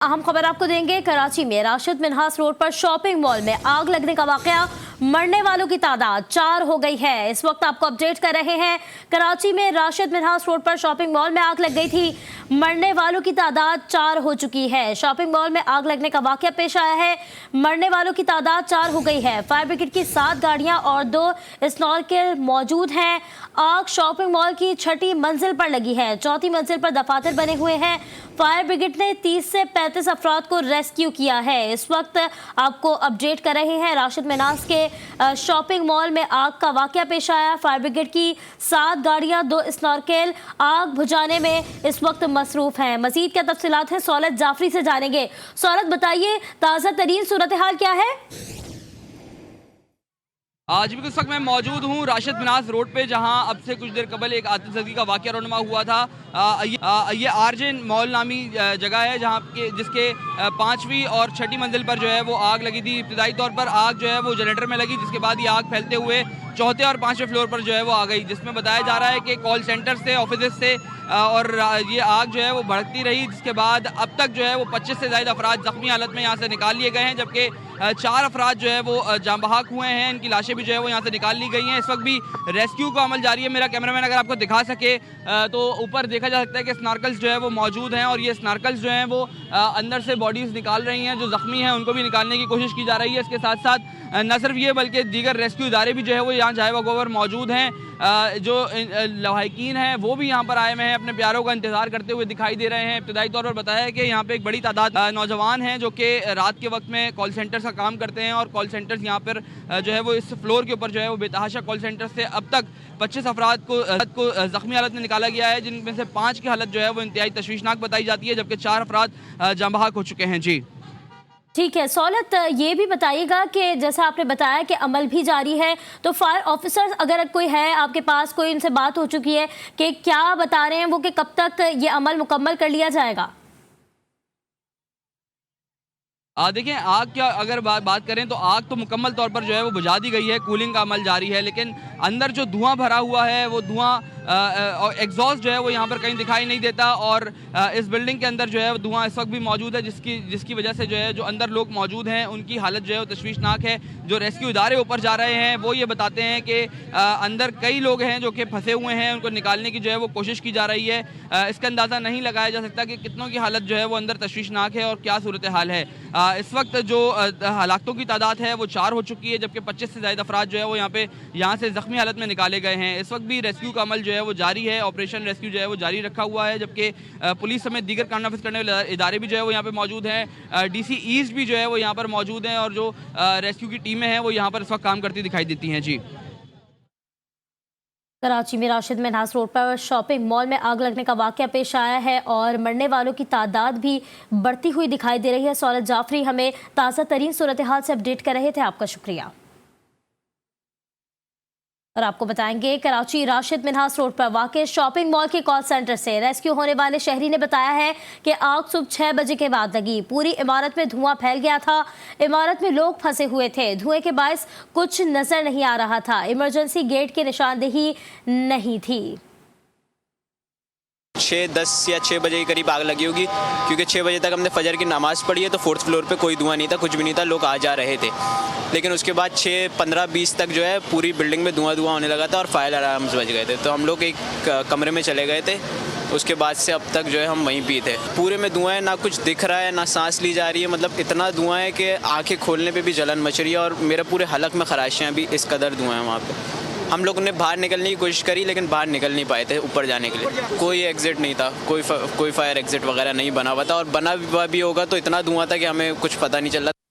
अहम खबर आपको देंगे। कराची में राशिद मिन्हास रोड पर शॉपिंग मॉल में आग लगने का वाकया, मरने वालों की तादाद 4 हो गई है। इस वक्त आपको अपडेट कर रहे हैं। कराची में राशिद मिन्हास रोड पर शॉपिंग मॉल में आग लग गई थी। मरने वालों की तादाद 4 हो चुकी है। शॉपिंग मॉल में आग लगने का वाकया पेश आया है। मरने वालों की तादाद 4 हो गई है। फायर ब्रिगेड की 7 गाड़ियां और 2 स्नॉर्केल मौजूद हैं। आग शॉपिंग मॉल की 6ठी मंजिल पर लगी है। 4थी मंजिल पर दफातर बने हुए हैं। फायर ब्रिगेड ने 30 से 35 अफराद को रेस्क्यू किया है। इस वक्त आपको अपडेट कर रहे हैं। राशिद मिन्हास के शॉपिंग मॉल में आग का वाकया पेश आया। फायर ब्रिगेड की 7 गाड़ियां, 2 स्नॉर्केल आग बुझाने में इस वक्त मसरूफ हैं। मजीद क्या तफसीलात हैं, सौलत जाफरी से जानेंगे। सौलत, बताइए ताज़ा तरीन सूरत हाल क्या है? आज भी इस वक्त मैं मौजूद हूँ राशिद मिन्हास रोड पे, जहाँ अब से कुछ देर कबल एक आतिशबाजी का वाकया रोनमा हुआ था। ये आरजे मॉल नामी जगह है, जहाँ के जिसके 5वीं और 6ठी मंजिल पर जो है वो आग लगी थी। इब्तदाई तौर पर आग जो है वो जनरेटर में लगी, जिसके बाद ये आग फैलते हुए 4थे और 5वें फ्लोर पर जो है वो आ गई, जिसमें बताया जा रहा है कि कॉल सेंटर से, ऑफिस से और ये आग जो है वो भड़कती रही। जिसके बाद अब तक जो है वो 25 से ज़्यादा अफराद जख्मी हालत में यहाँ से निकाल लिए गए हैं, जबकि 4 अफराद जो है वो जाँ बहक हुए हैं। इनकी लाशें भी जो है वो यहाँ से निकाल ली गई हैं। इस वक्त भी रेस्क्यू का अमल जारी है। मेरा कैमरामैन अगर आपको दिखा सके तो ऊपर देखा जा सकता है कि स्नार्कल्स जो है वो मौजूद हैं, और ये स्नार्कल्स जो हैं वो अंदर से बॉडीज़ निकाल रही हैं। जो ज़ख्मी हैं उनको भी निकालने की कोशिश की जा रही है। इसके साथ साथ न सिर्फ ये बल्कि दीगर रेस्क्यू इदारे भी जो है वो यहाँ जाए बगौर मौजूद हैं। जो लवाहिकीन हैं वो भी यहाँ पर आए हुए हैं, अपने प्यारों का इंतज़ार करते हुए दिखाई दे रहे हैं। इब्तदाई तौर पर बताया है कि यहाँ पे एक बड़ी तादाद नौजवान हैं जो कि रात के वक्त में कॉल सेंटर्स का काम करते हैं, और कॉल सेंटर्स यहाँ पर जो है वो इस फ्लोर के ऊपर जो है वो बेतहाशा कॉल सेंटर से अब तक 25 अफराद को ज़ख्मी हालत में निकाला गया है, जिनमें से 5 की हालत जो है वो इंतहाई तशवीशनाक बताई जाती है, जबकि 4 अफराद जाँ बहक हो चुके हैं। जी ठीक है सौलत, ये भी बताइएगा कि जैसा आपने बताया कि अमल भी जारी है, तो फायर ऑफिसर्स अगर कोई है आपके पास, कोई इनसे बात हो चुकी है कि क्या बता रहे हैं वो कि कब तक ये अमल मुकम्मल कर लिया जाएगा? देखिए, आग क्या अगर बात करें तो आग तो मुकम्मल तौर पर जो है वो बुझा दी गई है। कूलिंग का अमल जारी है, लेकिन अंदर जो धुआं भरा हुआ है वो धुआं और एग्जॉस्ट जो है वो यहाँ पर कहीं दिखाई नहीं देता, और इस बिल्डिंग के अंदर जो है वो धुआं इस वक्त भी मौजूद है, जिसकी वजह से जो है जो अंदर लोग मौजूद हैं उनकी हालत जो है वो तशवीशनाक है। जो रेस्क्यू इदारे ऊपर जा रहे हैं वो ये बताते हैं कि अंदर कई लोग हैं जो कि फंसे हुए हैं, उनको निकालने की जो है वो कोशिश की जा रही है। इसका अंदाज़ा नहीं लगाया जा सकता कि कितनों की हालत जो है वो अंदर तशवीशनाक है और क्या सूरत हाल है। इस वक्त जो हलाकतों की तादाद है वो 4 हो चुकी है, जबकि 25 से ज़्यादा अफराद जो है वो यहाँ से ज़ख्मी हालत में निकाले गए हैं। इस वक्त भी रेस्क्यू का अमल जो है वो जारी है। ऑपरेशन रेस्क्यू जो है वो जारी रखा हुआ है, जबकि पुलिस समेत दीगर कानून नाफिज करने वाले इदारे भी जो है वो यहाँ पे मौजूद हैं। DC ईस्ट भी जो है वो यहाँ पर मौजूद हैं, और जो रेस्क्यू की टीमें हैं वो यहाँ पर इस वक्त काम करती दिखाई देती हैं। जी कराची में राशिद मिन्हास रोड पर शॉपिंग मॉल में आग लगने का वाकया पेश आया है, और मरने वालों की तादाद भी बढ़ती हुई दिखाई दे रही है। सौलत जाफरी हमें ताज़ा तरीन सूरत हाल से अपडेट कर रहे थे, आपका शुक्रिया। और आपको बताएंगे, कराची राशिद मिन्हास रोड पर वाक़ शॉपिंग मॉल के कॉल सेंटर से रेस्क्यू होने वाले शहरी ने बताया है कि आग सुबह 6 बजे के बाद लगी। पूरी इमारत में धुआं फैल गया था। इमारत में लोग फंसे हुए थे। धुएं के बायस कुछ नजर नहीं आ रहा था। इमरजेंसी गेट की निशानदेही नहीं थी। 6:10 या 6 बजे के करीब आग लगी होगी, क्योंकि 6 बजे तक हमने फजर की नमाज़ पढ़ी है, तो 4th फ्लोर पे कोई धुआं नहीं था, कुछ भी नहीं था, लोग आ जा रहे थे। लेकिन उसके बाद 6:15-20 तक जो है पूरी बिल्डिंग में धुआं होने लगा था और फायर अलार्म्स बज गए थे। तो हम लोग एक कमरे में चले गए थे। उसके बाद से अब तक जो है हम वहीं पे थे। पूरे में धुआं है, ना कुछ दिख रहा है, ना सांस ली जा रही है। मतलब इतना धुआं है कि आँखें खोलने पर भी जलन मच रही है, और मेरे पूरे हलक में खराशें हैं। अभी इस कदर धुआं है वहाँ पर। हम लोगों ने बाहर निकलने की कोशिश करी, लेकिन बाहर निकल नहीं पाए थे ऊपर जाने के लिए। कोई एग्जिट नहीं था, कोई फायर एग्जिट वगैरह नहीं बना हुआ था, और बना भी होगा तो इतना धुआं था कि हमें कुछ पता नहीं चल रहा।